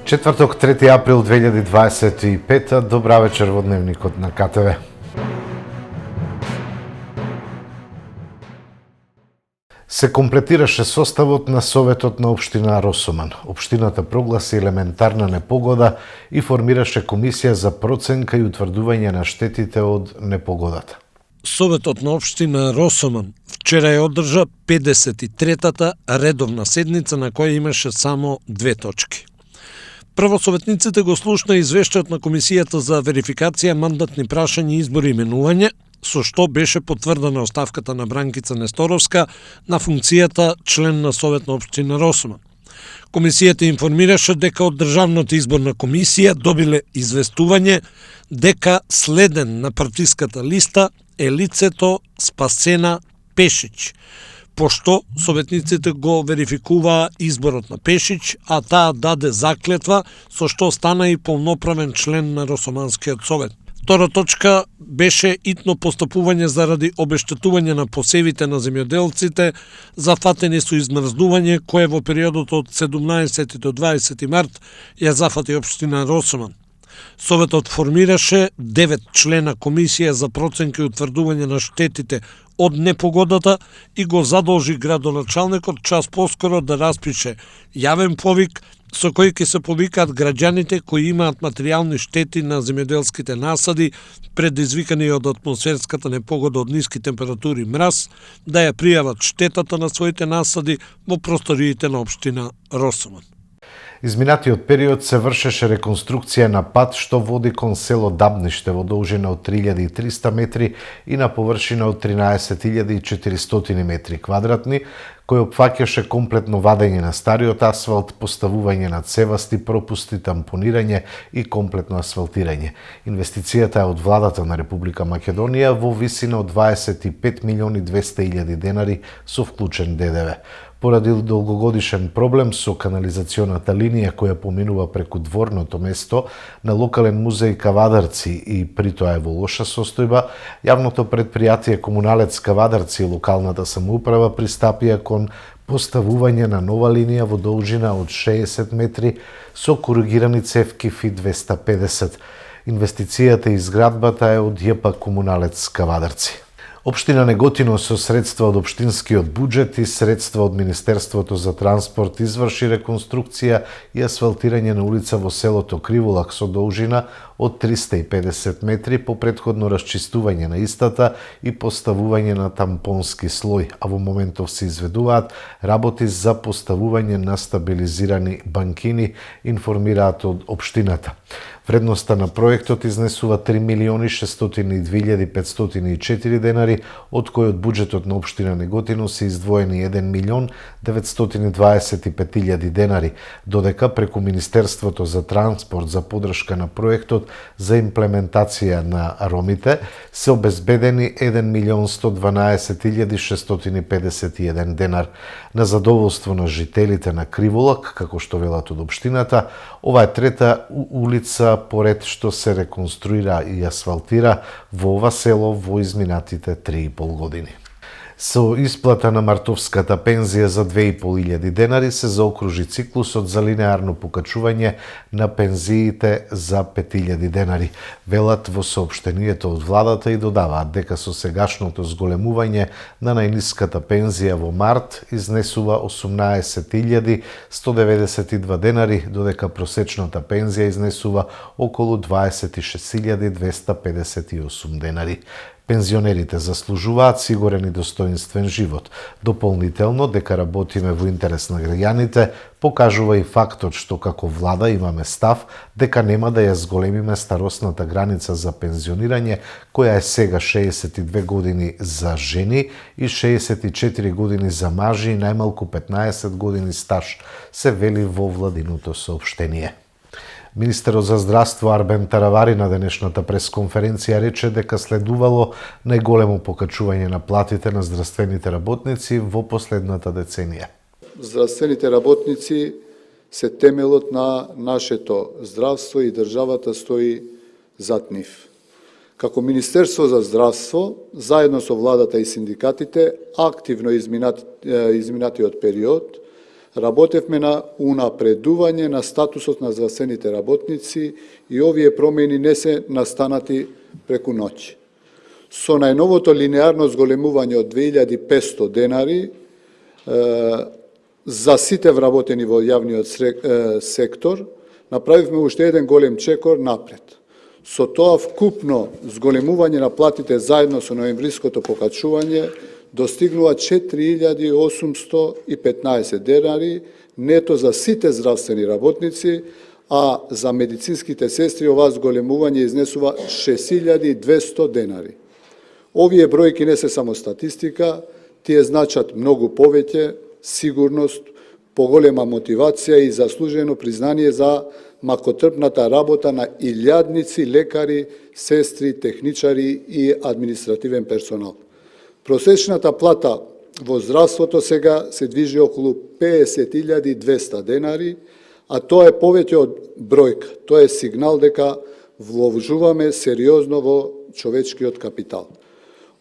Четврток, 3 април 2025, добра вечер во Дневникот на КТВ. Се комплетираше составот на Советот на Општина Росоман. Општината прогласи елементарна непогода и формираше комисија за проценка и утврдување на штетите од непогодата. Советот на Општина Росоман вчера ја одржа 53-та редовна седница на која имаше само 2 точки. Прво, советниците го слушна извештајот на Комисијата за верификација, мандатни прашања, избори и именување, со што беше потврдена оставката на Бранкица Несторовска на функцијата член на Совет на Општина Росоман. Комисијата информираше дека од Државната изборна комисија добиле известување дека следен на партиската листа е лицето Спасена Пешич, пошто советниците го верификуваа изборот на Пешич, а таа даде заклетва со што стана и полноправен член на Росоманскиот совет. Втора точка беше итно постапување заради обештетување на посевите на земјоделците зафатени со измрзнување кое во периодот од 17 до 20 март ја зафати Општина Росоман. Советот формираше 9 члена комисија за проценка и утврдување на штетите од непогодата и го задолжи градоначалникот час поскоро да распише јавен повик со кој ќе се повикаат граѓаните кои имаат материјални штети на земјоделските насади предизвикани од атмосферската непогода од ниски температури и мраз, да ја пријават штетата на своите насади во просториите на Општина Росоман. Изминатиот период се вршеше реконструкција на пат што води кон село Дабниште во должина од 3300 метри и на површина од 13400 метри квадратни, кој опфаќаше комплетно вадење на стариот асфалт, поставување на цевасти, пропусти, тампонирање и комплетно асфалтирање. Инвестицијата е од владата на Република Македонија во висина од 25.200.000 денари со вклучен ДДВ. Поради долгогодишен проблем со канализационата линија која поминува преку дворното место на локален музеј Кавадарци и при тоа е во лоша состојба, јавното предпријатие Комуналец Кавадарци и локалната самоуправа пристапија кон поставување на нова линија во должина од 60 метри со коригирани цевки ФИ 250. Инвестицијата и изградбата е од ЈП Комуналец Кавадарци. Општина Неготино со средства од општинскиот буџет и средства од Министерството за транспорт изврши реконструкција и асфалтирање на улица во селото Криволак со должина од 350 метри по претходно расчистување на истата и поставување на тампонски слој, а во моментов се изведуваат работи за поставување на стабилизирани банкини, информираат од општината. Вредноста на проектот изнесува 3.602.504 денари, од кој од буџетот на Општина Неготино се издвоени 1.925.000 денари, додека преку Министерството за транспорт за поддршка на проектот за имплементација на ромите се обезбедени 1.112.651 денар. На задоволство на жителите на Криволак, како што велат од општината, ова е трета улица поред што се реконструира и асфалтира во ова село во изминатите 3,5 години. Со исплата на мартовската пензија за 2.500 денари се заокружи циклусот за линеарно покачување на пензиите за 5.000 денари. Велат во соопштението од владата и додаваат дека со сегашното зголемување на најниската пензија во март изнесува 18.192 денари, додека просечната пензија изнесува околу 26.258 денари. Пензионерите заслужуваат сигурен и достоинствен живот. Дополнително, дека работиме во интерес на граѓаните, покажува и фактот што како влада имаме став дека нема да ја зголемиме старосната граница за пензионирање, која е сега 62 години за жени и 64 години за мажи и најмалку 15 години стаж, се вели во владиното соопштение. Министерот за здравство Арбен Таравари на денешната пресконференција рече дека следувало најголемо покачување на платите на здравствените работници во последната деценија. Здравствените работници се темелот на нашето здравство и државата стои зад нив. Како Министерство за здравство, заедно со владата и синдикатите, активно изминатиот период работевме на унапредување на статусот на здравствените работници и овие промени не се настанати преку ноќ. Со најновото линеарно зголемување од 2500 денари за сите вработени во јавниот сектор, направивме уште еден голем чекор напред. Со тоа вкупно зголемување на платите заедно со ноемвриското покачување достигнува 4815 денари нето за сите здравствени работници, а за медицинските сестри оваа зголемување изнесува 6200 денари. Овие бројки не се само статистика, тие значат многу повеќе сигурност, поголема мотивација и заслужено признание за макотрпната работа на илјадници лекари, сестри, техничари и административен персонал. Просечната плата во здравството сега се движи околу 50.200 денари, а тоа е повеќе од бројка. Тоа е сигнал дека вложуваме сериозно во човечкиот капитал.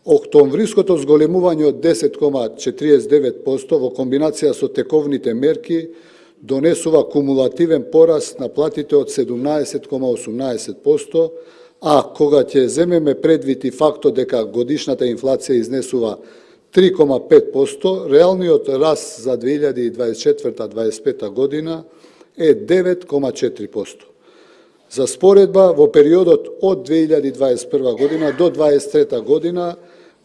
Октомвриското зголемување од 10,49% во комбинација со тековните мерки донесува кумулативен пораст на платите од 17,18%, а кога ќе земеме предвид и фактот дека годишната инфлација изнесува 3,5%, реалниот раст за 2024-2025 година е 9,4%. За споредба, во периодот од 2021 година до 2023 година,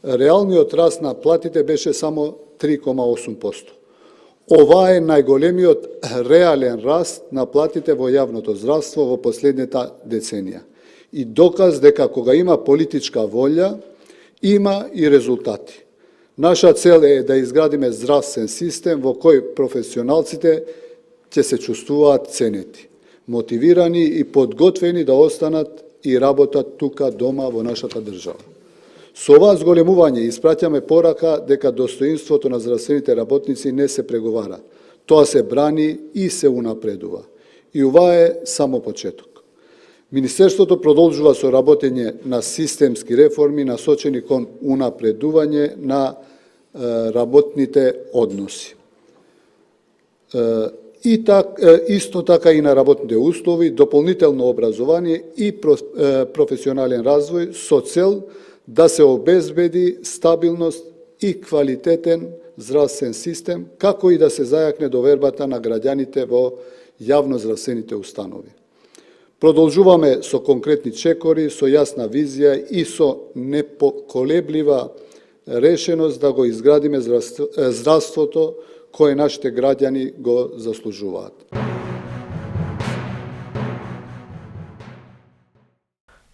реалниот раст на платите беше само 3,8%. Ова е најголемиот реален раст на платите во јавното здравство во последната деценија. И доказ дека кога има политичка волја, има и резултати. Наша цел е да изградиме здравствен систем во кој професионалците ќе се чувствуваат ценети, мотивирани и подготвени да останат и работат тука дома во нашата држава. Со ова зголемување испраќаме порака дека достоинството на здравствените работници не се преговара. Тоа се брани и се унапредува. И ова е само почеток. Министерството продолжува со работење на системски реформи насочени кон унапредување на работните односи. Исто така и на работните услови, дополнително образование и професионален развој со цел да се обезбеди стабилност и квалитетен здравствен систем, како и да се зајакне довербата на граѓаните во јавноздравствените установи. Продолжуваме со конкретни чекори, со јасна визија и со непоколеблива решеност да го изградиме здравството кое нашите граѓани го заслужуваат.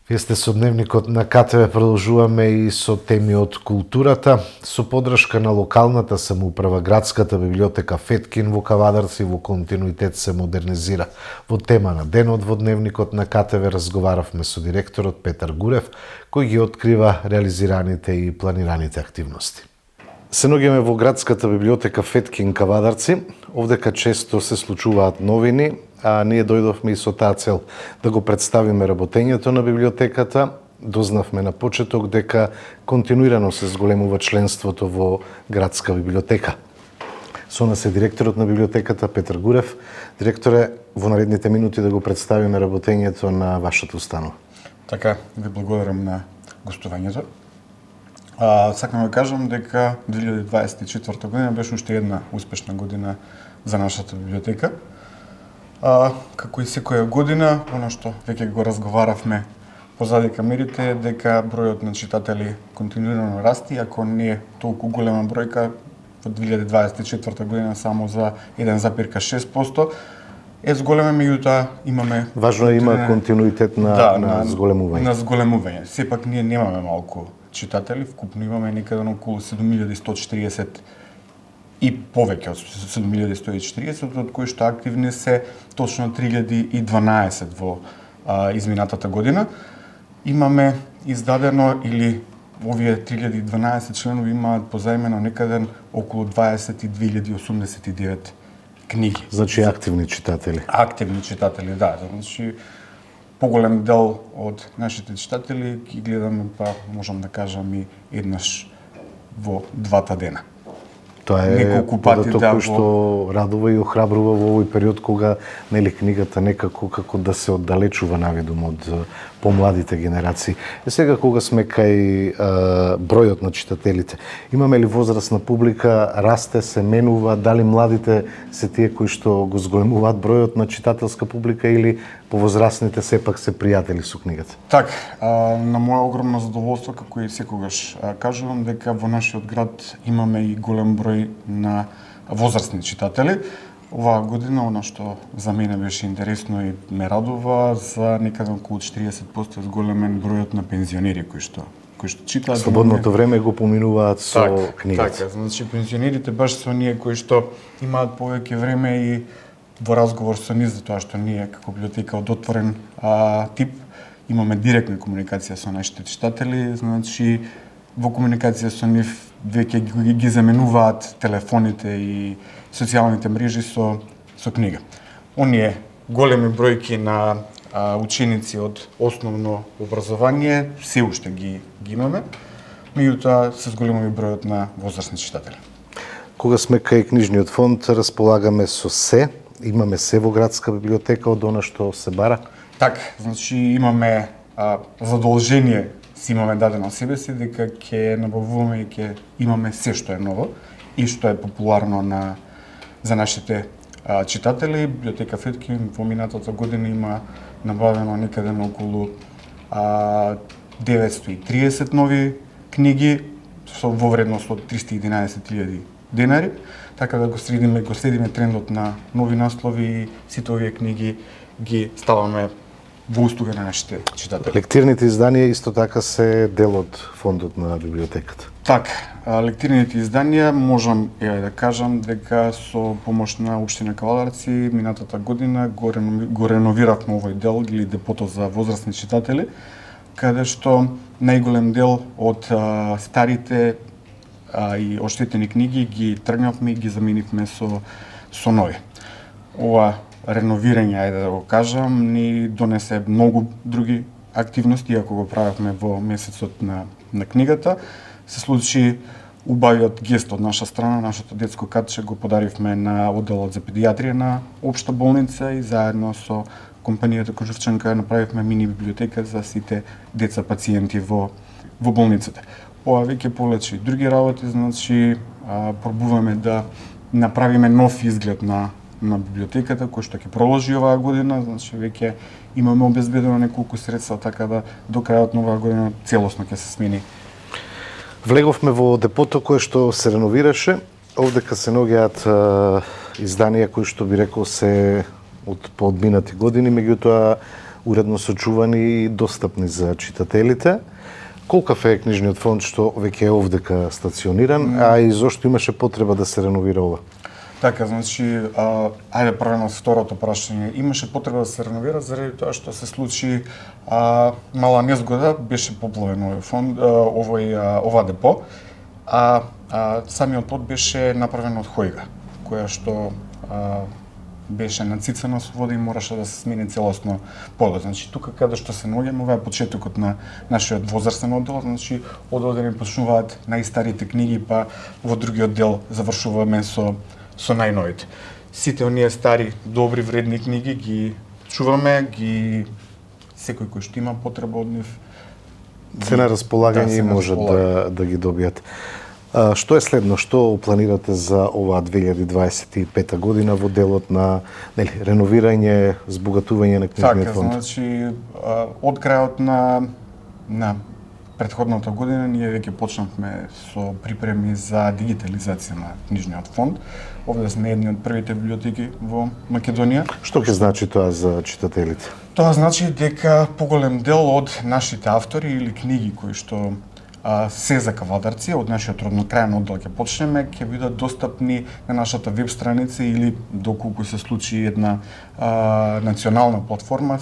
Вие сте со Дневникот на КТВ, продолжуваме и со теми од културата. Со подршка на локалната самоуправа, градската библиотека Феткин во Кавадарци во континуитет се модернизира. Во тема на денот во Дневникот на КТВ разговаравме со директорот Петар Гурев, кој ги открива реализираните и планираните активности. Се наоѓаме во градската библиотека Феткин Кавадарци. Овдека често се случуваат новини, а ние дојдовме и со таа цел да го представиме работењето на библиотеката. Дознавме на почеток дека континуирано се зголемува членството во градска библиотека. Со нас е директорот на библиотеката Петар Гурев. Директоре, во наредните минути да го представиме работењето на вашата установа. Така, ви благодарам на гостувањето. Сакам да кажам дека 2024 година беше уште една успешна година за нашата библиотека. Како и секоја година, оно што веќе го разговаравме позади камерите е дека бројот на читатели континуирано расти, ако не е толку голема бројка во 2024 година само за 1,6%, е зголеме, меѓутоа имаме... Важно е има континуитет на зголемување. На зголемување. Сепак ние немаме малку читатели, вкупно имаме некаде околу 7140 и повеќе од 7140, од кои што активни се точно 3012 во изминатата година. Имаме издадено или овие 3012 членови имаат позајмено некаде околу 22.089 книги. Значи активни читатели. Активни читатели, да. Значи поголем дел од нашите читатели ги гледаме, па можам да кажам и еднаш во 2 дена. Тоа е неколку пати податок да кој што радува и охрабрува во овој период кога нели книгата некако како да се оддалечува навидум од помладите генерации. Е сега кога сме кај бројот на читателите, имаме ли возрастна публика, расте, се менува, дали младите се тие кои што го зголемуваат бројот на читателска публика или повозрастните сепак се пријатели со книгата? Так, на моја огромно задоволство, како и секогаш кажувам, дека во нашиот град имаме и голем број на возрастни читатели. Оваа година, она што за мене беше интересно и ме радува, за некаде околу 40% зголемен бројот на пензионери кои што читаат. Слободното време го поминуваат со книгата. Така, значи пензионерите баш се оние кои што имаат повеќе време и во разговор со нив, затоа што ние како библиотека од отворен тип имаме директна комуникација со нашите читатели, значи во комуникација со нив веќе ги заменуваат телефоните и социјалните мрежи со книга. Оние големи бројки на ученици од основно образование се уште ги имаме, меѓутоа се зголемува бројот на возрастни читатели. Кога сме кај книжниот фонд, располагаме со се, имаме се во градска библиотека од она што се бара? Так, значи имаме задолжение си имаме дадено себе си дека ќе набавуваме и ќе имаме се што е ново и што е популарно за нашите читатели. Библиотека Фетки во минатата година има набавено некаде на околу 930 нови книги во вредност од 311.000 денари, така да го следиме трендот на нови наслови и сите овие книги ги ставаме во услуга на нашите читатели. Лектирните изданија исто така се дел од фондот на библиотеката. Так, лектирните изданија можам да кажам дека со помош на општина Кавадарци минатата година го реновиравме овој дел или депото за возрастни читатели, каде што најголем дел од старите и оштетени книги ги тргнавме и ги заменивме со нови. Ова реновирање, ајде да го кажам, ни донесе многу други активности, иако го правевме во месецот на книгата. Се случи убавиот гест од наша страна, нашето детско катче го подаривме на одделот за педијатрија на општа болница и заедно со компанијата Кожевчанка направивме мини библиотека за сите деца пациенти во болницата. Ова веќе полечи други работи, значи пробуваме да направиме нов изглед на библиотеката, кој што ќе продолжи оваа година, значи веќе имаме обезбедено неколку средства, така да до крајот на оваа година целосно ќе се смени. Влеговме во депото кое што се реновираше. Овдека се наоѓаат изданија кои што би рекол се од поодминати години, меѓутоа уредно сочувани и достапни за читателите. Колкав е книжниот фонд што веќе е овдека стациониран, а и зошто имаше потреба да се реновира ова? Така, значи, ајде првено со второто прашање. Имаше потреба да се реновира заради тоа што се случи мала незгода, беше поплавен овој фонд, ова депо, самиот под беше направен од хојга, која што беше нацицана со вода и мораше да се смени целосно подот. Значи, тука каде што се наоѓаме, ова е почетокот на нашиот возрастен оддел, значи, од овде ни почнуваат најстарите книги, па во другиот дел завршуваме со најновите. Сите оние стари, добри, вредни книги ги чуваме, секој кој што има потреба од нив се на располагање и можат да ги добијат. Што е следно? Што планирате за оваа 2025 година во делот на реновирање, збогатување на книжниот фонд? Така, значи, од крајот на претходната година ние веќе почнавме со припреми за дигитализација на книжниот фонд. Овде сме едни од првите библиотеки во Македонија. Што ќе значи тоа за читателите? Тоа значи дека поголем дел од нашите автори или книги кои што се за Кавадарци, од нашиот роднокрајен оддел ќе почнеме, ќе бидат достапни на нашата веб страница или доколку се случи една национална платформа.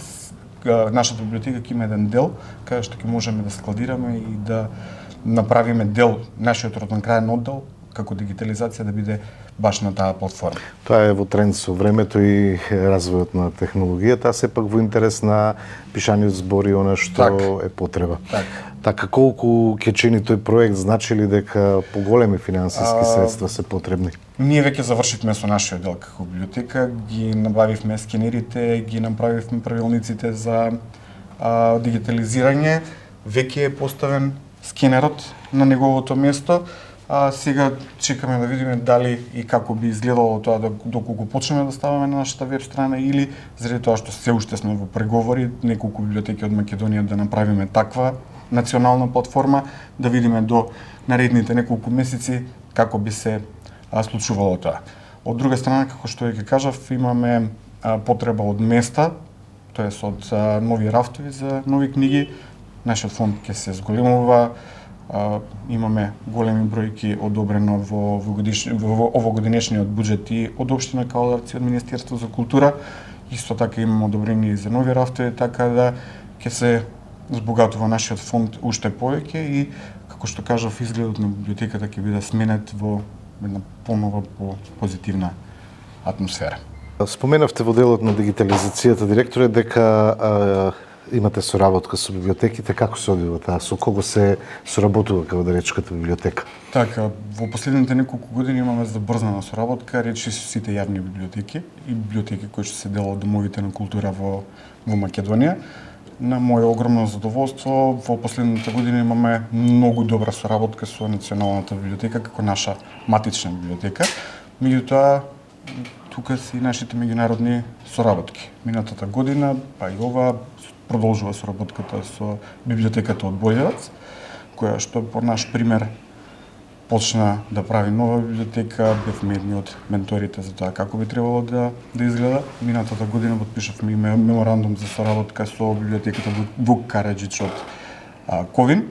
Нашата библиотека ќе има еден дел каде што ќе можеме да складираме и да направиме дел нашиот роднокрајен оддел како дигитализација да биде баш на таа платформа. Тоа е во тренд со времето и развојот на технологијата, а сепак во интерес на пишаниот збори она што е потреба. Така колку ќе чини тој проект, значи ли дека поголеми финансиски средства се потребни? Ние веќе завршивме со нашиот дел како библиотека, ги набавивме скенерите, ги направивме правилниците за дигитализирање, веќе е поставен скенерот на неговото место. Сега чекаме да видиме дали и како би изгледало тоа доколку почнеме да ставаме на нашата веб страна или заради тоа што се уште сме во преговори неколку библиотеки од Македонија да направиме таква национална платформа, да видиме до наредните неколку месеци како би се случувало тоа. Од друга страна, како што ќе кажав, имаме потреба од места, тоест од нови рафтови за нови книги. Нашиот фонд ќе се зголемува. Имаме големи бројки одобрено во овогодинешниот буџет и од општина Калдарци, од Министерство за култура. Исто така имаме одобрени и за нови рафтови, така да ќе се збогатува нашиот фонд уште повеќе и, како што кажав, изгледот на библиотеката ќе биде сменет во една понова, позитивна атмосфера. Споменавте во делот на дигитализацијата, директоре, дека имате соработка со библиотеките. Како се одвива таа? Со кого се соработува Кавадаречката библиотека? Така, во последните неколку години имаме забрзнана соработка, речи со сите јавни библиотеки и библиотеки кои што се дел од домовите на култура во Македонија. На моје огромно задоволство, во последната година имаме многу добра соработка со Националната библиотека како наша матична библиотека. Меѓутоа, тука се и нашите меѓународни соработки. Минатата година, па и ова, продолжува соработката со библиотеката од Бољевац, која што по наш пример почна да прави нова библиотека, бевме едни од менторите за тоа како би требало да изгледа. Минатата година подпишавме меморандум за соработка со библиотеката Вук Караџич од Ковин.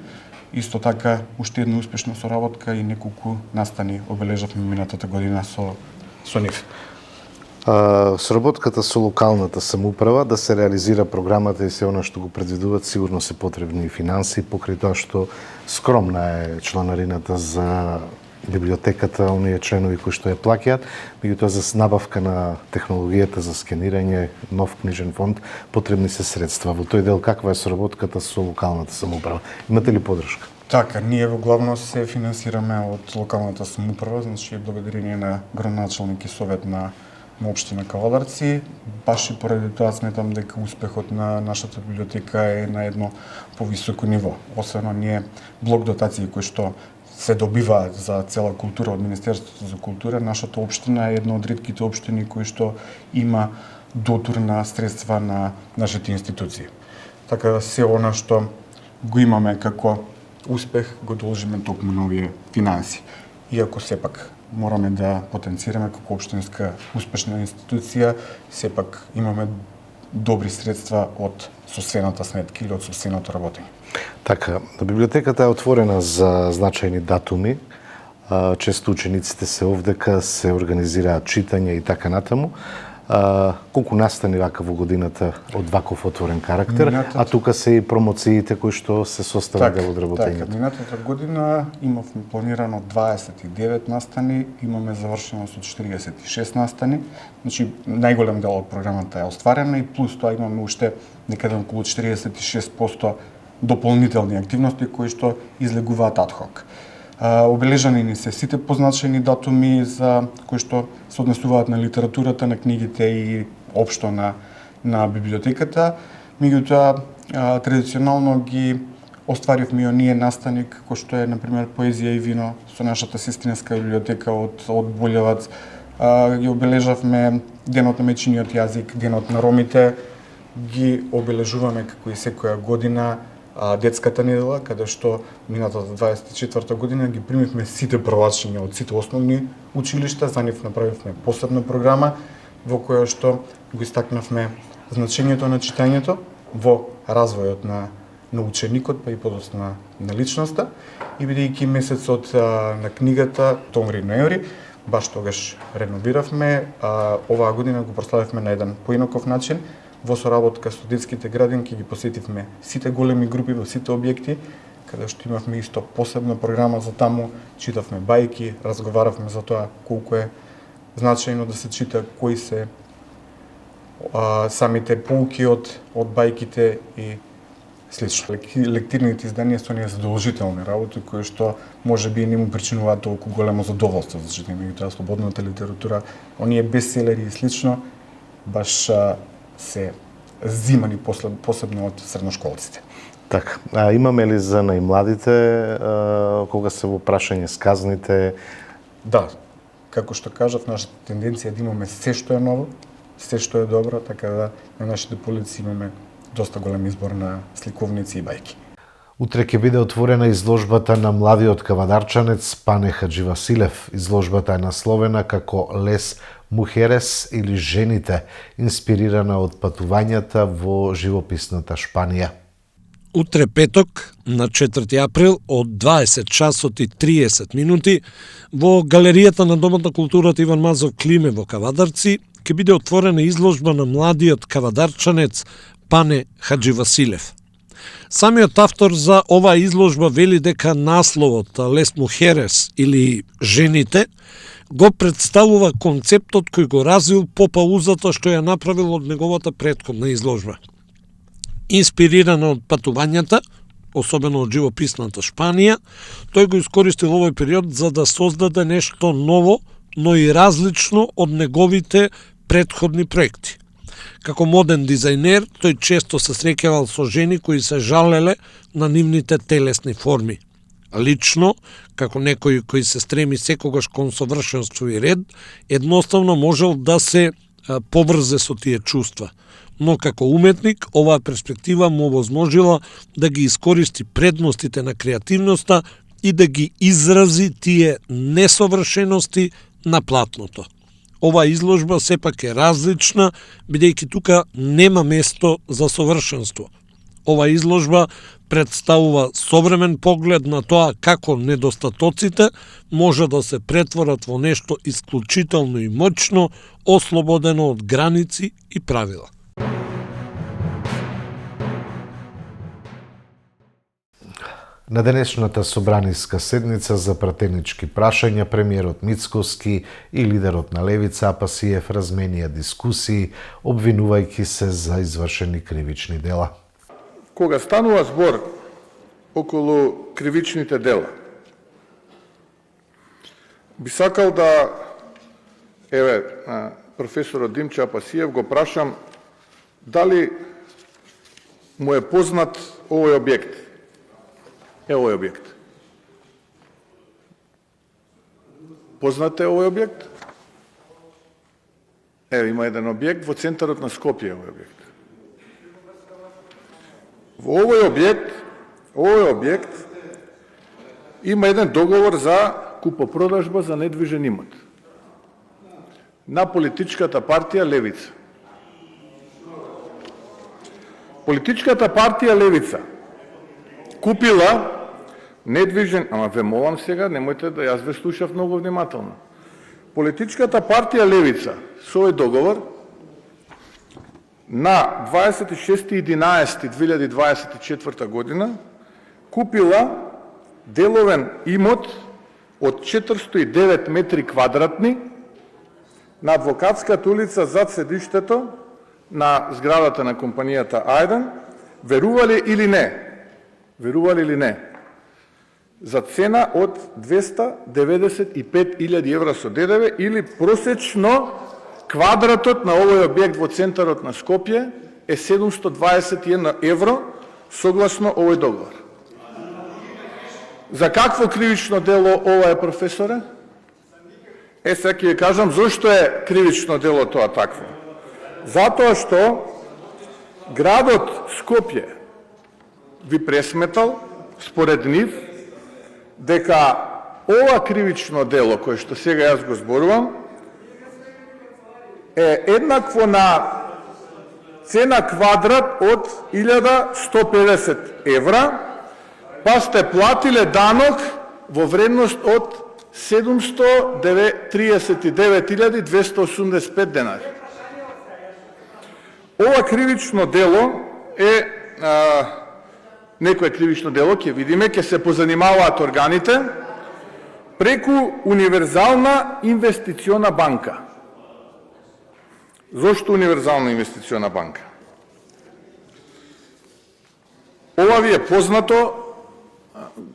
Исто така, уште една успешна соработка и неколку настани обележавме минатата година со нив. Соработката со локалната самоуправа да се реализира програмата и се она што го предвидуваат, сигурно се потребни финанси, покрај тоа што скромна е чланарината за библиотеката, оние членови кои што ја плаќаат, меѓутоа за набавка на технологијата за скенирање, нов книжен фонд, потребни се средства. Во тој дел каква е соработката со локалната самоуправа? Имате ли подршка? Така, ние во главно се финансираме од локалната самоуправа, значи благодарение на градоначалник и совет на општина Кавадарци. Баш и поради тоа сметам дека успехот на нашата библиотека е на едно повисоко ниво. Освен оние блок дотации кои што се добиваат за цела култура од Министерството за култура, нашата општина е една од ретките општини кои што има дотур на средства на нашите институции. Така се она што го имаме како успех го должиме токму на овие финанси. Иако сепак мораме да потенцираме како општинска успешна институција, сепак имаме добри средства од сосвената сметка или од сосвеното работење. Така, библиотеката е отворена за значајни датуми. Често учениците се овдека, се организираат читање и така натаму. Колку настани вака во годината од ваков отворен карактер, а тука се и промоциите кои што се состават дел од работењето. Така, минатата година имавме планирано 29 настани, имаме завршено со 46 настани. Значи, најголем дел од програмата е остварена и плюс тоа имаме уште некаде околу 46% дополнителни активности кои што излегуваат адхок. Обележани ни се сите позначени датуми за кои што се однесуваат на литературата, на книгите и општо на библиотеката. Меѓутоа, традиционално ги остваривме и оние настани како што е, например, поезија и вино со нашата сестринска библиотека од Бољевац. Ги обележавме денот на мечениот јазик, денот на ромите, ги обележуваме како и секоја година детската недела, каде што минатата 24 година ги примивме сите првачиња од сите основни училишта, за нив направивме посебна програма во која што го истакнавме значењето на читањето во развојот на ученикот, па и подоцна на личноста, и бидејќи месецот на книгата октомври-ноември, баш тогаш реновиравме, оваа година го прославивме на еден поинаков начин. Во соработка со детските градинки ги посетивме сите големи групи во сите објекти, каде што имавме исто посебна програма за таму, читавме бајки, разговаравме за тоа колку е значајно да се чита кои се самите поуки од бајките и слично. Лектирните изданија со ние задолжителни работи кои што можеби не му причинуваат толку големо задоволство за читање, меѓутоа слободната литература, оние бестселери и слично баш се зимани посебно од средношколците. Така, а имаме ли за најмладите кога се во прашање сказните? Да, како што кажав, нашата тенденција е да имаме се што е ново, се што е добро, така да на нашите полици имаме доста голем избор на сликовници и бајки. Утре ќе биде отворена изложбата на младиот кавадарчанец Пане Хадживасилев. Изложбата е насловена како Лес Мухерес или Жените, инспирирана од патувањата во живописната Шпанија. Утре петок, на 4 април, од 20 часот и 30 минути, во Галеријата на Домот на културата Иван Мазов Климе во Кавадарци, ќе биде отворена изложба на младиот кавадарчанец Пане Хадживасилев. Самиот автор за оваа изложба вели дека насловот Лес Мухерес или Жените го представува концептот кој го развил по паузата што ја направил од неговата претходна изложба. Инспирирана од патувањата, особено од живописната Шпанија, тој го искористил овој период за да создаде нешто ново, но и различно од неговите претходни проекти. Како моден дизајнер, тој често се среќавал со жени кои се жалеле на нивните телесни форми. Лично, како некој кој се стреми секогаш кон совршенство и ред, едноставно можел да се поврзе со тие чувства. Но како уметник, оваа перспектива му овозможила да ги искористи предностите на креативноста и да ги изрази тие несовршености на платното. Оваа изложба сепак е различна, бидејќи тука нема место за совршенство. Оваа изложба представува современ поглед на тоа како недостатоците може да се претворат во нешто исклучително и моќно, ослободено од граници и правила. На денешната собраниска седница за пратенички прашања, премиерот Мицкоски и лидерот на Левица Апасиев разменија дискусии, обвинувајќи се за извршени кривични дела. Кога станува збор околу кривичните дела, би сакал да, професорот Димче Апасиев го прашам дали му е познат овој објект. Овој објект. Познат е овој објект? Има еден објект во центарот на Скопје овој објект. Во овој објект има еден договор за купопродажба за недвижен имот на политичката партија Левица. Политичката партија Левица купила недвижен, ве молам сега, немојте да јас ве слушав многу внимателно. Политичката партија Левица со овој договор на 26.11.2024 година купила деловен имот од 409 метри квадратни на Адвокатската улица зад седиштето на зградата на компанијата Ајден, верували или не, за цена од 295.000 евра со ДДВ или просечно квадратот на овој објект во центарот на Скопје е 721 евро согласно овој договор. За какво кривично дело ова е, професоре? Сега ќе ви кажам зошто е кривично дело тоа такво. Затоа што градот Скопје ви пресметал, според нив, дека ова кривично дело, кое што сега јас го зборувам, е еднакво на цена квадрат од 1150 евра, па сте платиле данок во вредност од 739.285 денари. Ова кривично дело е некое кривично дело, ќе видиме, ќе се позанимаваат органите. преку универзална инвестициона банка. Зошто универзална инвестициона банка? Ова ви е познато,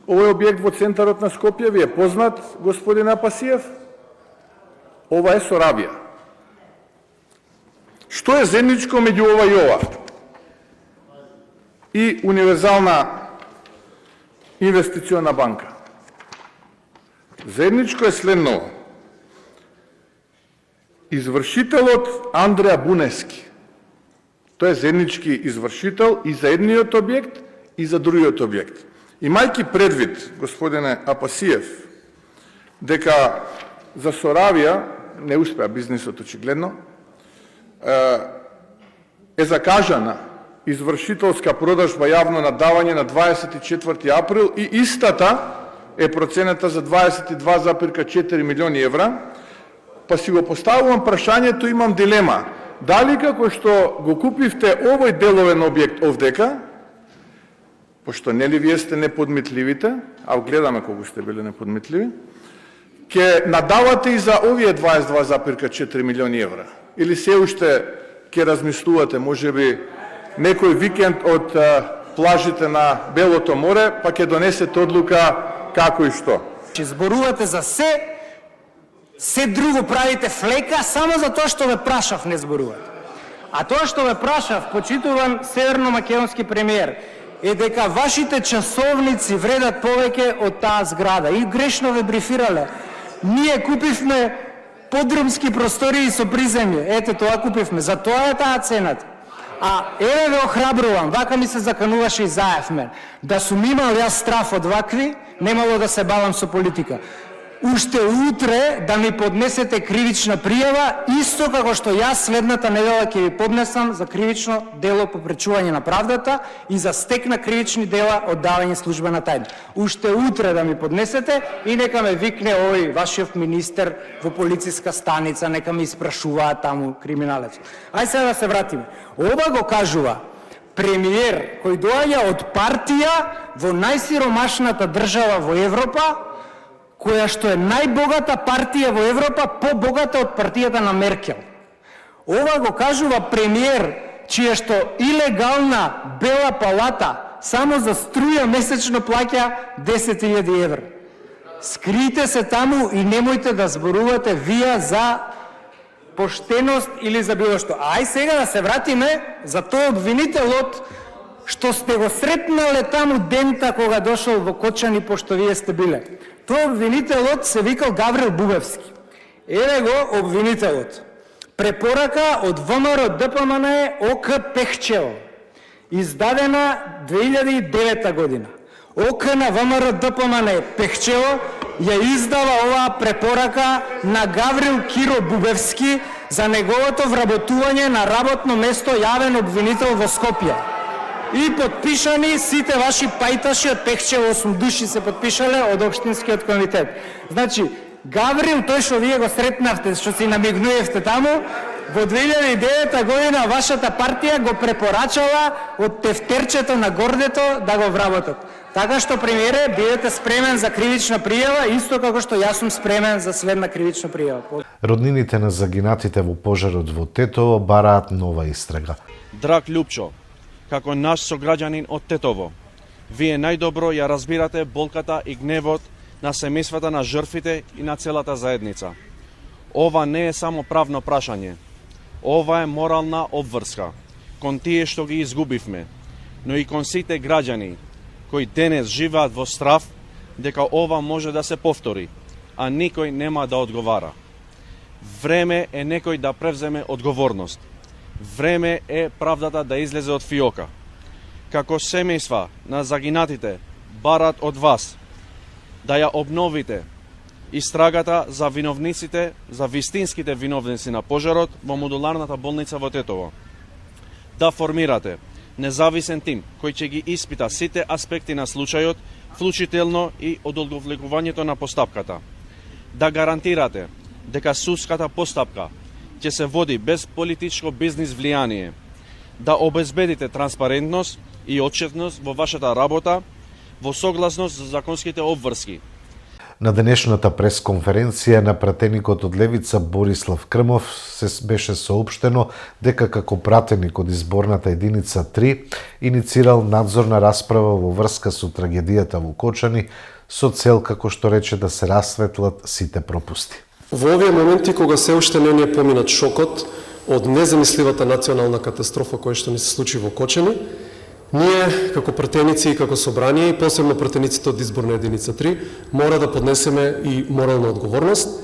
овој објект во центарот на Скопје ви е познат, господин Апасиев? Ова е Соравија. Што е заедничко меѓу ова и ова? И универзална инвестициона банка. Заедничко е следно. Извршителот Андреа Бунески. Тој е заеднички извршител и за едниот објект и за другиот објект. Имајќи предвид, господине Апасиев, дека за Соравија не успеа бизнисот очигледно, е закажана извршителска продажба јавно надавање на 24 април и истата е процената за 22,4 милиони евра, па си го поставувам прашањето, имам дилема. Дали како што го купивте овој деловен објект овдека, пошто нели вие сте неподмитливите, а гледаме колку сте биле неподмитливи, ќе надавате и за овие 22,4 милиони евра? Или се уште ќе размислувате, можеби, некој викенд од плажите на Белото море, па ќе донесете одлука како и што? Че зборувате за се друго правите флека, само за тоа што ве прашав не зборувате. А тоа што ве прашав, почитуван северно-македонски премиер, е дека вашите часовници вредат повеќе од таа зграда. И грешно ве брифирале. Ние купивме подрумски простории со приземје. Ете, тоа купивме. За тоа е таа цената. А еве ве охрабрувам, вака ми се закануваше и заевме. Да сум имал јас страф од вакви, немало да се бавам со политика. Уште утре да ми поднесете кривична пријава, исто како што јас следната недела ќе ви поднесам за кривично дело попречување на правдата и за стек на кривични дела оддавање службена тајна. Уште утре да ми поднесете и нека ме викне овој вашиот министер во полициска станица, нека ме испрашуваат таму криминалец. Ај сега да се вратиме. Ова го кажува премиер кој доаѓа од партија во најсиромашната држава во Европа, која што е најбогата партија во Европа, побогата од партијата на Меркел. Ова го кажува премиер, чија што илегална Бела палата само за струја месечно плаќа 10.000 евра. Скрите се таму и немојте да зборувате вие за поштеност или за било што. Ај сега да се вратиме за тој обвинителот што сте го сретнале таму дента кога дошол во Кочани, пошто вие сте биле. Тој обвинителот се викал Гаврил Бубевски. Еве го обвинителот. Препорака од ВМРО ДПМН ОК Пехчево, издадена 2009 година. ОК на ВМРО ДПМН Пехчево ја издава оваа препорака на Гаврил Киро Бубевски за неговото вработување на работно место јавен обвинител во Скопје. И подпишани сите ваши пајташи од Пехчево, 8 души се подпишале од Општинскиот комитет. Значи, Гаврил, тој што вие го сретнавте, што си намигнуевте таму, во 2009 година вашата партија го препорачала од тефтерчето на гордето да го вработат. Така што, премиере, бидете спремен за кривична пријава, исто како што јас сум спремен за следна кривична пријава. Роднините на загинатите во пожарот во Тетово бараат нова истрага. Драг Љупчо, како наш сограѓанин од Тетово, вие најдобро ја разбирате болката и гневот на семејствата на жртвите и на целата заедница. Ова не е само правно прашање. Ова е морална обврска кон тие што ги изгубивме, но и кон сите граѓани кои денес живеат во страв дека ова може да се повтори, а никој нема да одговара. Време е некој да превземе одговорност. Време е правдата да излезе од фиока. Како семејства на загинатите барат од вас да ја обновите истрагата за виновниците, за вистинските виновници на пожарот во модуларната болница во Тетово. Да формирате независен тим кој ќе ги испита сите аспекти на случајот, вклучително и одолговлекувањето на постапката. Да гарантирате дека судската постапка ќе се води без политичко бизнис влијание, да обезбедите транспарентност и отчетност во вашата работа во согласност со законските обврски. На денешната пресконференција на пратеникот од Левица Борислав Крмов се беше соопштено дека како пратеник од изборната единица 3 иницирал надзорна расправа во врска со трагедијата во Кочани со цел, како што рече, да се расветлат сите пропусти. Во овие моменти кога се уште не е поминат шокот од незамисливата национална катастрофа која што ни се случи во Кочани, ние како пратеници и како собрание и посебно пратениците од изборна единица 3 мора да поднесеме и морална одговорност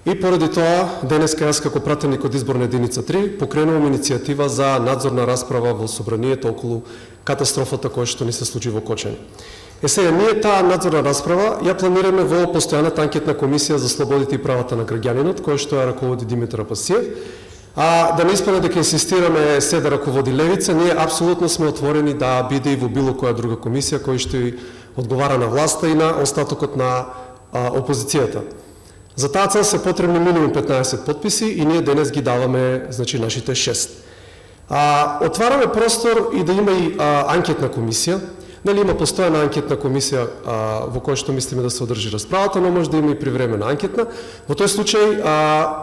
и поради тоа денеска јас како пратеник од изборна единица 3 покренувам иницијатива за надзорна расправа во собранието околу катастрофата која што ни се случи во Кочани. Сега, ние таа надзорна расправа ја планираме во постојаната анкетна комисија за слободите и правата на граѓанинот, која што ја раководи Димитар Апасиев. А да не испадне дека инсистираме се да раководи Левица, ние апсолутно сме отворени да биде и во било која друга комисија која што и одговара на власта и на остатокот на опозицијата. За таа цел се потребни минимум 15 подписи и ние денес ги даваме, значи, нашите 6. Отвараме простор и да има и анкетна комисија. Нели има постојана анкетна комисија во која што мислиме да се одржи расправата, но може да има и привремена анкетна. Во тој случај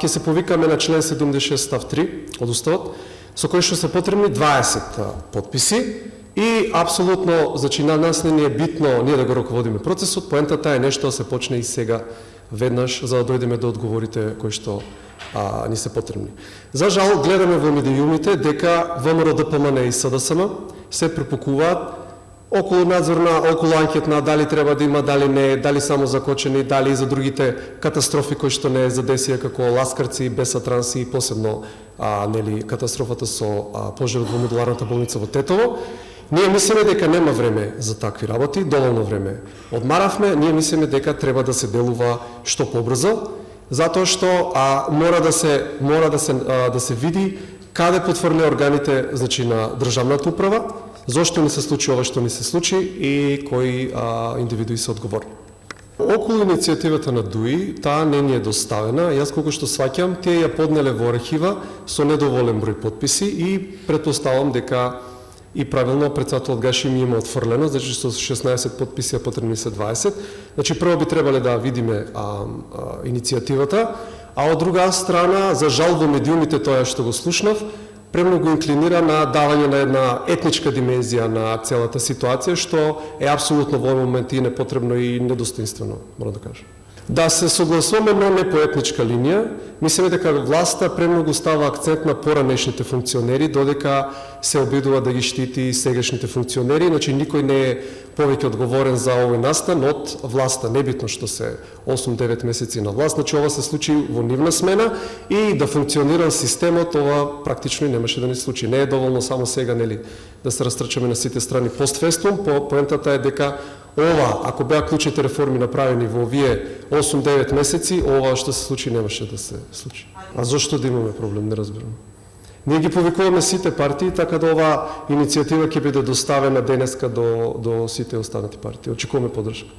ќе се повикаме на член 76 став 3 од Уставот, со кој што се потребни 20 подписи и апсолутно, значи, на нас не е битно ние да го раководиме процесот, поентата е нешто да се почне и сега веднаш за да дојдеме до одговорите кои што ни се потребни. За жал гледаме во медиумите дека ВМРО, ДПМН и СДСМ се препукуваат околу надзорна, околу анкетна, дали треба да има, дали не, дали само за Кочани, дали и за другите катастрофи кои што не задесија како Ласкарци, Беса Транси и посебно нели катастрофата со пожарот во модуларната болница во Тетово. Ние мислиме дека нема време за такви работи, доволно време одмаравме, ние мислиме дека треба да се делува што побрзо, затоа што мора да се види каде потврне органите, значи, на државната управа, зошто ни се случи ова што ни се случи и кои индивидуи се одговорни. Околу иницијативата на ДУИ, таа не ни е доставена. Јас колку што сваќам, тие ја поднеле во архива со недоволен број подписи и претпоставам дека и правилно председателот Гашим има отфрлено, значи со 16 подписи потребни се 20. Значи прво би требале да видиме иницијативата, а од друга страна, за жал во медиумите тоа што го слушнав, премногу инклинира на давање на една етничка димензија на целата ситуација, што е апсолутно во овој момент и непотребно и недостоинствено, мора да кажам. Да се согласуваме, но не по етничка линија. Мислиме дека власта премногу става акцент на поранешните функционери, додека се обидува да ги штити сегашните функционери, значи никој не е повеќе одговорен за овој настан од власта, небитно што се 8-9 месеци на власт, значи ова се случи во нивна смена и да функционира системот, ова практично и немаше да ни случи. Не е доволно само сега, нели, да се растрчаме на сите страни постфестум, поентата е дека ова, ако беа клучните реформи направени во овие 8-9 месеци, ова што се случи немаше да се случи. А зошто да имаме проблем, не разбирам. Ние ги повикуваме сите партии, така да ова иницијатива ќе биде доставена денеска до сите останати партии. Очекуваме поддршка.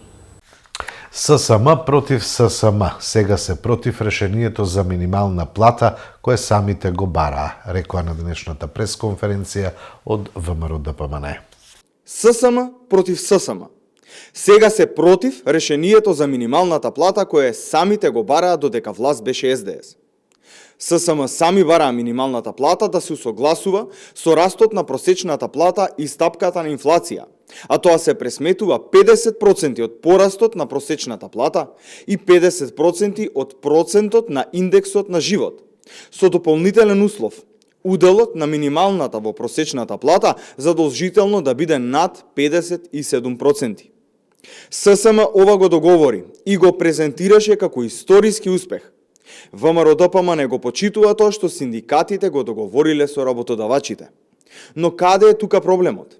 ССМ против ССМ. Сега се против решението за минимална плата, кое самите го бараа, рекоа на денешната пресконференција од ВМРО ДПМН. ССМ против ССМ. Сега се против решението за минималната плата кое самите го бараа додека власт беше СДС. ССМ сами бараа минималната плата да се усогласува со растот на просечната плата и стапката на инфлација, а тоа се пресметува 50% од порастот на просечната плата и 50% од процентот на индексот на живот, со дополнителен услов уделот на минималната во просечната плата задолжително да биде над 57%. ССМ ова го договори и го презентираше како историски успех. ВМРО ДПМН го почитува тоа што синдикатите го договориле со работодавачите. Но каде е тука проблемот?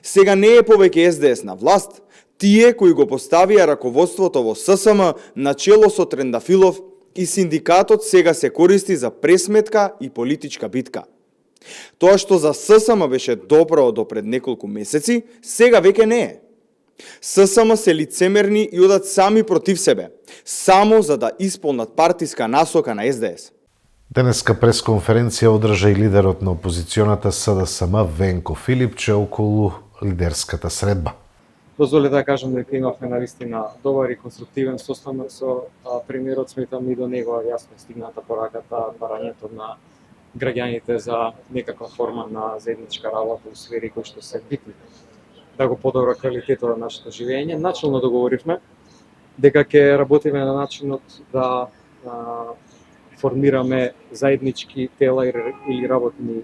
Сега не е повеќе СДС на власт, тие кои го поставија раководството во ССМ на чело со Трендафилов и синдикатот сега се користи за пресметка и политичка битка. Тоа што за ССМ беше добро до пред неколку месеци, сега веќе не е. ССМ се лицемерни и одат сами против себе, само за да исполнат партиска насока на СДС. Денеска пресконференција одржа и лидерот на опозиционата СДСМ Венко Филипче околу лидерската средба. Дозволете да кажам дека имавме навистина добар и конструктивен состанок со премиерот, сметам и до него јасно стигната пораката, барањето на граѓаните за некаква форма на заедничка работа у сфери кои што се битни да го подобра квалитетот на нашето живење. Начелно договоривме дека ќе работиме на начинот да формираме заеднички тела или работни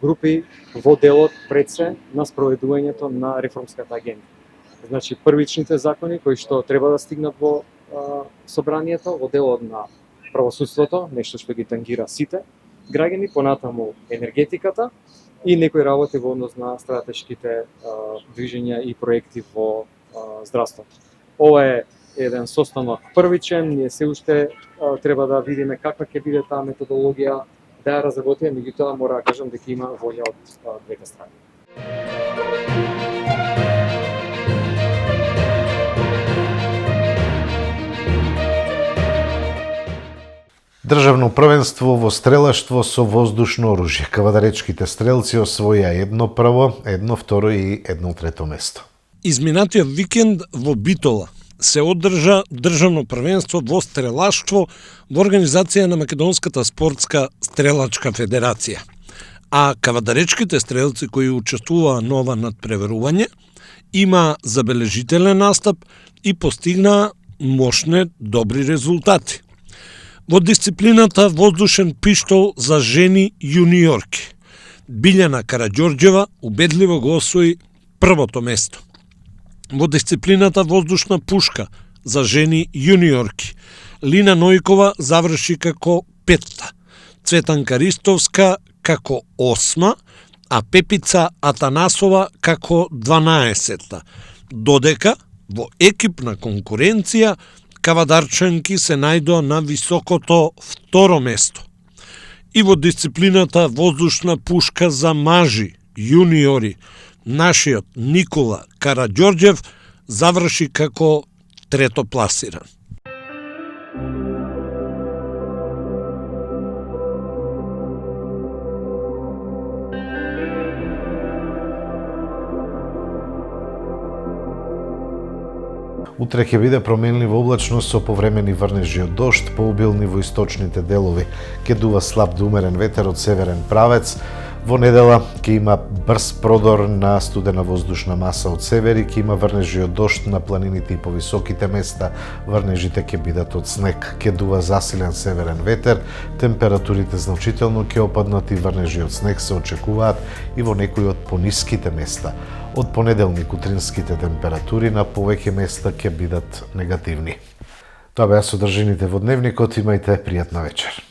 групи во делот пред се на спроведувањето на реформската агенда. Значи, првичните закони кои што треба да стигнат во собранието, во делот на правосудството, нешто што ги тангира сите граѓани, понатаму енергетиката и некои работи во однос на стратешките движења и проекти во здравството. Ова е еден состанок првичен, ние се уште треба да видиме каква ќе биде таа методологија, да ја разработиме, меѓутоа мора да кажам дека има волја од двете страни. Државно првенство во стрелаштво со воздушно оружје. Кавадаречките стрелци освоија едно прво, едно второ и едно трето место. Изминатиот викенд во Битола се одржа државно првенство во стрелаштво во организација на Македонската спортска стрелачка федерација. А кавадаречките стрелци кои учествуваа на ова надпреварување има забележителен настап и постигнаа мощни добри резултати. Во дисциплината воздушен пиштол за жени јуниорки, Билјана Караѓорđева убедливо го освои првото место. Во дисциплината воздушна пушка за жени јуниорки, Лина Нојкова заврши како петта, Цветанка Ристовска како осма, а Пепица Атанасова како 12-та, додека во екипна конкуренција кавадарчанки се најдоа на високото второ место. И во дисциплината воздушна пушка за мажи, јуниори, нашиот Никола Караѓорđев заврши како трето пласиран. Утре ќе биде променлива облачност со повремени врнежи од дожд, поубилни во источните делови. Ќе дува слаб до умерен ветер од северен правец. Во недела ќе има брз продор на студена воздушна маса од север и ќе има врнежи од дожд на планините и повисоките места. Врнежите ќе бидат од снег. Ќе дува засилен северен ветер, температурите значително ќе опаднат и врнежи од снег се очекуваат и во некои од пониските места. Од понеделник утринските температури на повеќе места ќе бидат негативни. Тоа беа содржините во дневникот, имајте пријатна вечер.